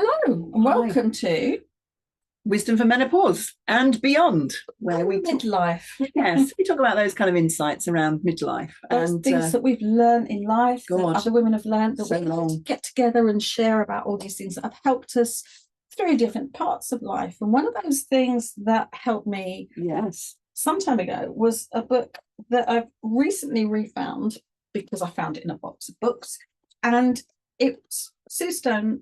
Hello and welcome to Wisdom for Menopause and Beyond, where we midlife. Yes, we talk about those kind of insights around midlife Those and things that we've learned in life, that God, other women have learned, that so we long. get together and share about all these things that have helped us through different parts of life. And one of those things that helped me Yes. some time ago was a book that I've recently refound because I found it in a box of books. And it's Sue Stone,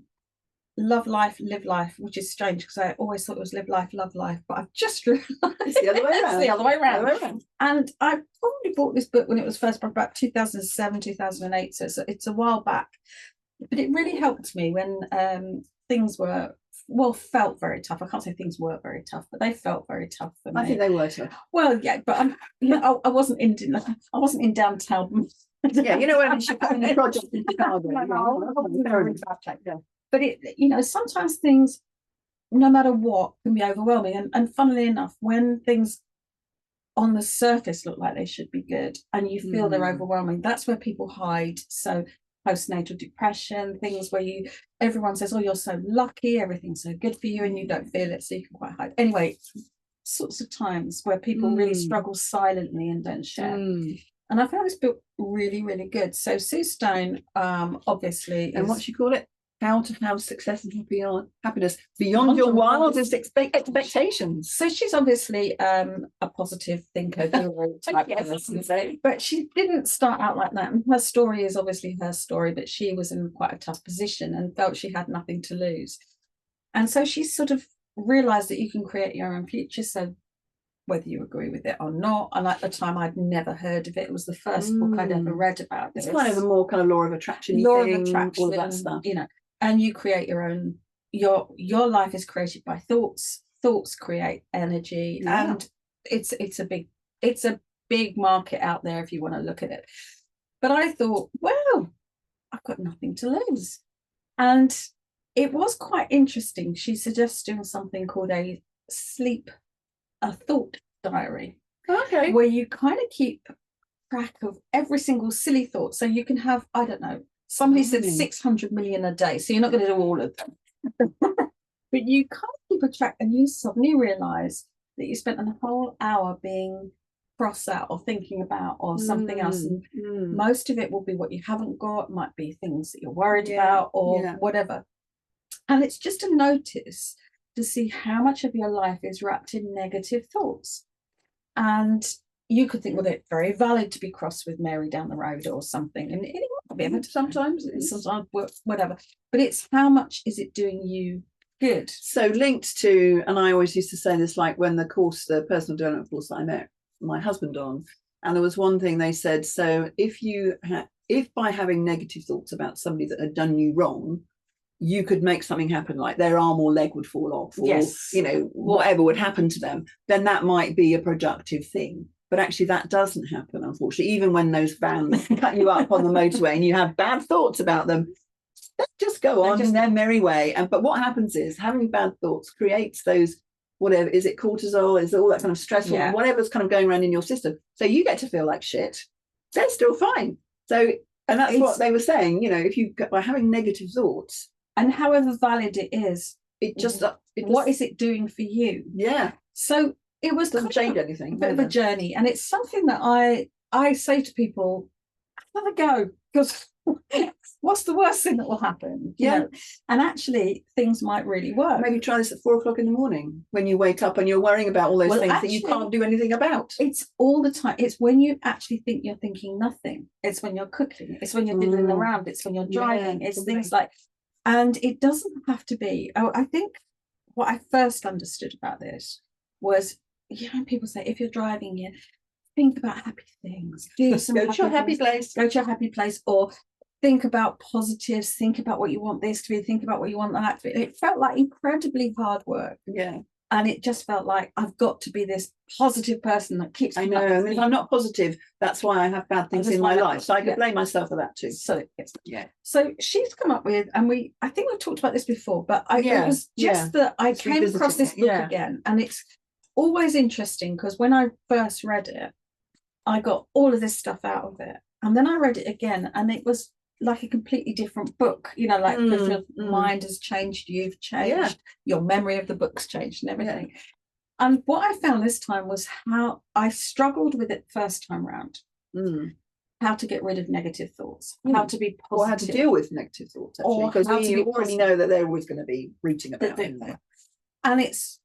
Love Life, Live Life, which is strange because I always thought it was Live Life, Love Life, but I've just realised It's the other way around. It's the other way around. And I probably bought this book when it was first about 2007, 2008, so it's a while back. But it really helped me when things were, well, felt very tough. I can't say things were very tough, but they felt very tough for me. I think they were too. Well, yeah, but I wasn't in downtown. Yeah, you know when she put in a project in Chicago. But sometimes things, no matter what, can be overwhelming. And funnily enough, when things on the surface look like they should be good and you feel they're overwhelming, that's where people hide. So postnatal depression, things where everyone says, oh, you're so lucky, everything's so good for you, and you don't feel it, so you can quite hide. Anyway, sorts of times where people really struggle silently and don't share. And I found this book really, really good. So Sue Stone, obviously, and what she call it? How to have success and happiness beyond your wildest expectations. So she's obviously a positive thinker type person, but she didn't start out like that. And her story is obviously her story, but she was in quite a tough position and felt she had nothing to lose. And so she sort of realized that you can create your own future. So whether you agree with it or not, and at the time I'd never heard of it. It was the first book I'd ever read about this. It's kind of a more kind of law of attraction, all of that stuff, and you create your own. Your life is created by thoughts. Thoughts create energy, and it's a big market out there if you want to look at it. But I thought, well, I've got nothing to lose, and it was quite interesting. She suggests doing something called a thought diary, where you kind of keep track of every single silly thought. So you can have, I don't know, somebody said 600 million a day, so you're not going to do all of them. But you kind of keep a track, and you suddenly realize that you spent a whole hour being cross out or thinking about or something else, and most of it will be what you haven't got, might be things that you're worried about or whatever. And it's just a notice to see how much of your life is wrapped in negative thoughts. And you could think, well, it's very valid to be cross with Mary down the road or something. And it might be sometimes, whatever. But it's how much is it doing you good? So linked to, and I always used to say this, like when the personal development course that I met my husband on, and there was one thing they said, so if by having negative thoughts about somebody that had done you wrong, you could make something happen, like their arm or leg would fall off, or whatever would happen to them, then that might be a productive thing. But actually that doesn't happen, unfortunately. Even when those vans cut you up on the motorway and you have bad thoughts about them, they just go on in their merry way. But what happens is having bad thoughts creates those, whatever, is it cortisol, is it all that kind of stressful, whatever's kind of going around in your system. So you get to feel like shit. They're still fine. So, and that's what they were saying, if you, by having negative thoughts, and however valid it is, what is it doing for you? Yeah. So it doesn't change anything. A bit of a journey, and it's something that I say to people, have a go, because what's the worst thing that will happen? You know? And actually, things might really work. Maybe try this at 4 o'clock in the morning when you wake up and you're worrying about all those things that you can't do anything about. It's all the time. It's when you actually think you're thinking nothing. It's when you're cooking. It's when you're diddling around. It's when you're driving. It's things like. And it doesn't have to be. I think what I first understood about this was, people say, if you're driving, think about happy things. Go to your happy place. Go to your happy place, or think about positives. Think about what you want this to be. Think about what you want that to be. It felt like incredibly hard work. Yeah. And it just felt like I've got to be this positive person that keeps. I know. And if I'm not positive, that's why I have bad things in my life. So I could blame myself for that too. So So she's come up with, and I think we've talked about this before, but it was just that I came across this book again, and it's always interesting because when I first read it, I got all of this stuff out of it, and then I read it again, and it was like a completely different book, you know, like because your mind has changed, you've changed, your memory of the book's changed and everything. And what I found this time was how I struggled with it first time round. How to get rid of negative thoughts, how to be positive, or how to deal with negative thoughts, actually, because you already know that they're always going to be rooting about in there. And it's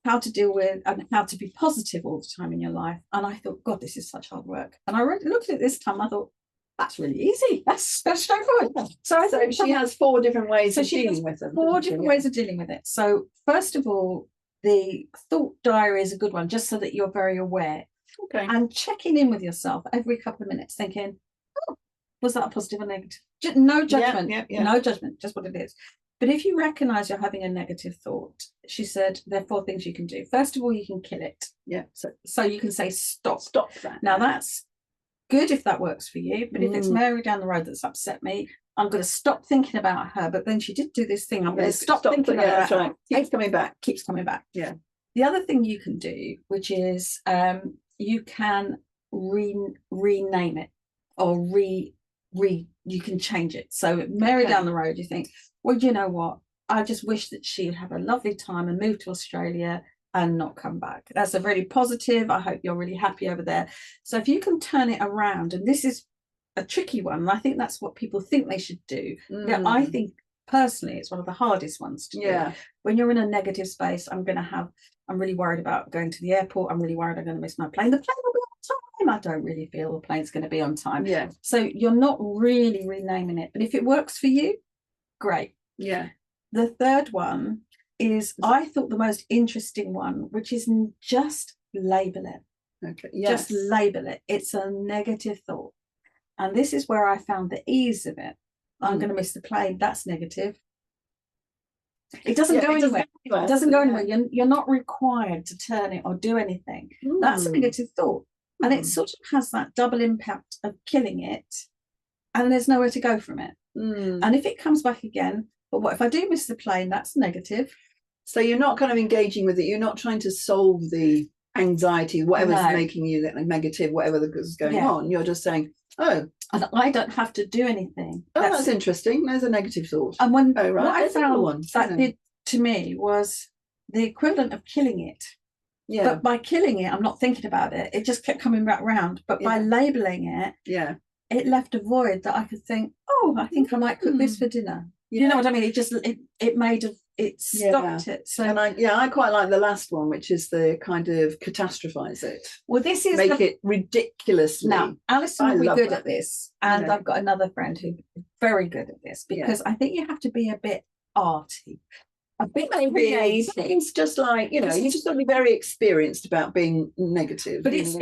how to deal with and how to be positive all the time in your life. And I thought, God, this is such hard work. And I looked at it this time, I thought, that's really easy. That's straightforward. So she has 4 different ways of dealing with them. 4 different ways of dealing with it. So first of all, the thought diary is a good one, just so that you're very aware. Okay. And checking in with yourself every couple of minutes, thinking, oh, was that a positive or negative? No judgment. No judgment, just what it is. But if you recognize you're having a negative thought, she said there are 4 things you can do. First of all, you can kill it. Yeah. So you can say stop. Stop that. Now that's good if that works for you. But if it's Mary down the road that's upset me, I'm going to stop thinking about her. But then she did do this thing. I'm going to stop thinking about that's right. Keeps coming back. Keeps coming back. Yeah. The other thing you can do, which is you can rename it, or you can change it. So Mary down the road, you think, well, you know what? I just wish that she'd have a lovely time and move to Australia and not come back. That's a really positive. I hope you're really happy over there. So if you can turn it around, and this is a tricky one, and I think that's what people think they should do. Yeah, I think personally it's one of the hardest ones to do. When you're in a negative space, I'm really worried about going to the airport. I'm really worried I'm going to miss my plane. The plane will be on time. I don't really feel the plane's going to be on time. Yeah. So you're not really renaming it. But if it works for you, great. Yeah. The third one is, I thought, the most interesting one, which is just label it. Okay. Yes. Just label it. It's a negative thought. And this is where I found the ease of it. I'm going to miss the plane. That's negative. It doesn't go anywhere. It doesn't go anywhere. You're not required to turn it or do anything. That's a negative thought. And it sort of has that double impact of killing it, and there's nowhere to go from it. And if it comes back again, but what if I do miss the plane? That's negative. So you're not kind of engaging with it. You're not trying to solve the anxiety, whatever's making you negative, whatever is going on. You're just saying, oh, I don't have to do anything. Oh, that's interesting. There's a negative thought. And what I found that did to me was the equivalent of killing it. Yeah. But by killing it, I'm not thinking about it. It just kept coming back round. But by labeling it, it left a void that I could think, oh, I think I might cook this for dinner. You know what I mean? It just it stopped it. So and I quite like the last one, which is the kind of catastrophize it. Well, this is make it ridiculously. Now, Alison will be good at this, and I've got another friend who's very good at this, because I think you have to be a bit arty. A bit creative. It's just like, you just got to be very experienced about being negative. But it's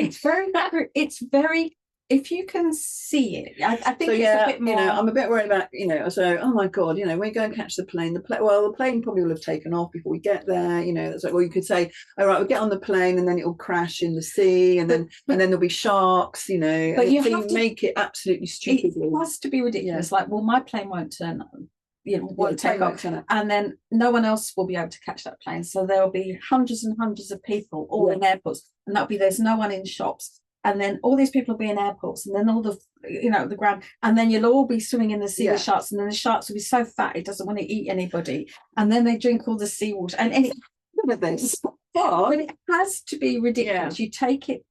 very if you can see it, I think it's a bit more. I'm a bit worried about, so, oh my God, we go and catch the plane. The plane probably will have taken off before we get there. It's like, well, you could say, all right, we'll get on the plane and then it will crash in the sea, and then there'll be sharks, But you have to make it absolutely stupidly. It has to be ridiculous. Like, well, my plane won't turn on. Won't take off, and then no one else will be able to catch that plane. So there'll be hundreds and hundreds of people all in airports, and there's no one in shops. And then all these people will be in airports, and then all the, the ground, and then you'll all be swimming in the sea with sharks, and then the sharks will be so fat it doesn't want to eat anybody, and then they drink all the seawater, and look at this. But it has to be ridiculous. You take it,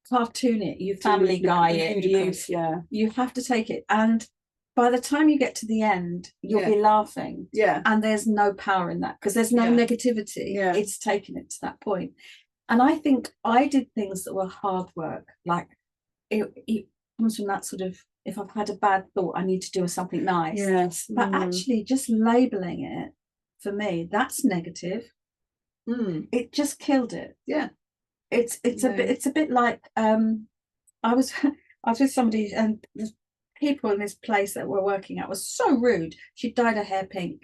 cartoon it, you Family Guy it, you have to take it, and by the time you get to the end, you'll be laughing. Yeah. And there's no power in that, because there's no negativity. Yeah. It's taken it to that point. And I think I did things that were hard work. Like it comes from that sort of, if I've had a bad thought, I need to do something nice. Yes. But actually just labeling it, for me, that's negative. It just killed it. Yeah. It's a bit like I was with somebody, and there's people in this place that we're working at was so rude. She dyed her hair pink,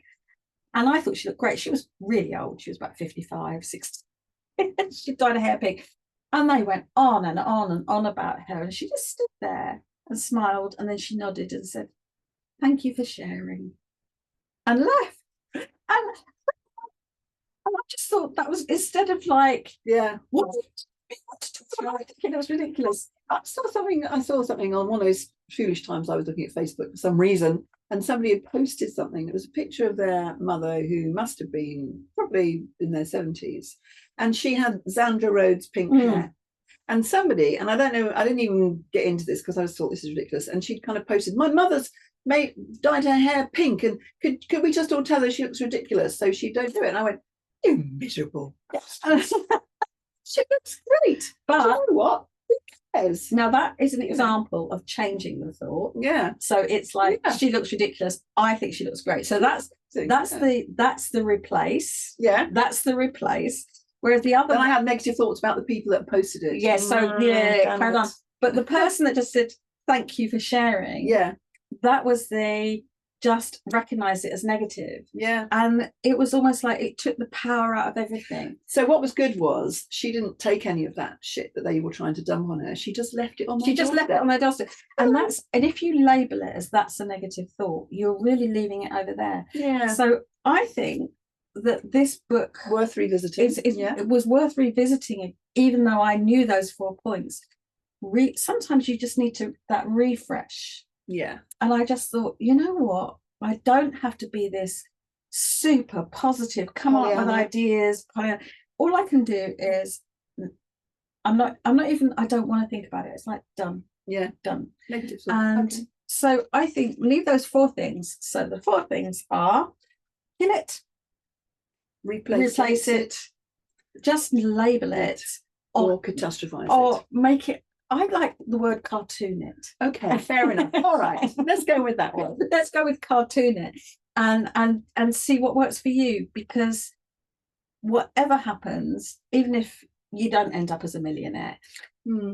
and I thought she looked great. She was really old. She was about 55, 60. She dyed her hair pink, and they went on and on and on about her, and she just stood there and smiled, and then she nodded and said, "Thank you for sharing," and left. And I just thought that was, instead of like, what to talk about, it was ridiculous. I saw something on one of those foolish times I was looking at Facebook for some reason, and somebody had posted something. It was a picture of their mother, who must have been probably in their 70s, and she had Zandra Rhodes pink hair. And somebody, and I don't know, I didn't even get into this because I just thought this is ridiculous. And she kind of posted, my mother's dyed her hair pink, and could we just all tell her she looks ridiculous so she don't do it? And I went, you miserable. She looks great. But you know what? Now that is an example of changing the thought. Yeah. So it's like, she looks ridiculous, I think she looks great. So that's the replace. Yeah. That's the replace. Whereas the other, then I had negative thoughts about the people that posted it. Yeah. So carried on. But the person that just said thank you for sharing. Yeah. That was just recognize it as negative. Yeah. And it was almost like it took the power out of everything. So what was good was she didn't take any of that shit that they were trying to dump on her. She just left it on their doorstep. And if you label it as that's a negative thought, you're really leaving it over there. Yeah. So I think that this book worth revisiting. It was worth revisiting, even though I knew those 4 points. Sometimes you just need that refresh. Yeah. And I just thought, you know what? I don't have to be this super positive, come up with ideas. All I can do is I don't want to think about it. It's like done. Yeah. Done. Negative. And so I think leave those 4 things. So the 4 things are kill it, replace it, just label it, or catastrophize or make it. I like the word cartoon it. Okay, fair enough. All right, let's go with that one. Let's go with cartoon it, and see what works for you. Because whatever happens, even if you don't end up as a millionaire,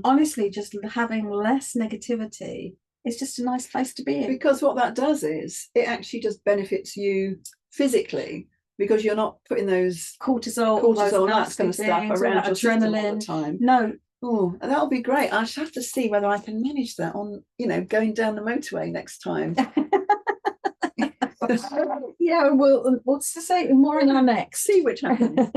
honestly, just having less negativity is just a nice place to be in. Because what that does is it actually just benefits you physically, because you're not putting those cortisol and that kind of stuff around your adrenaline all the time. No. Oh, that'll be great. I shall have to see whether I can manage that on, going down the motorway next time. Yeah, we'll to say more in our next. See which happens.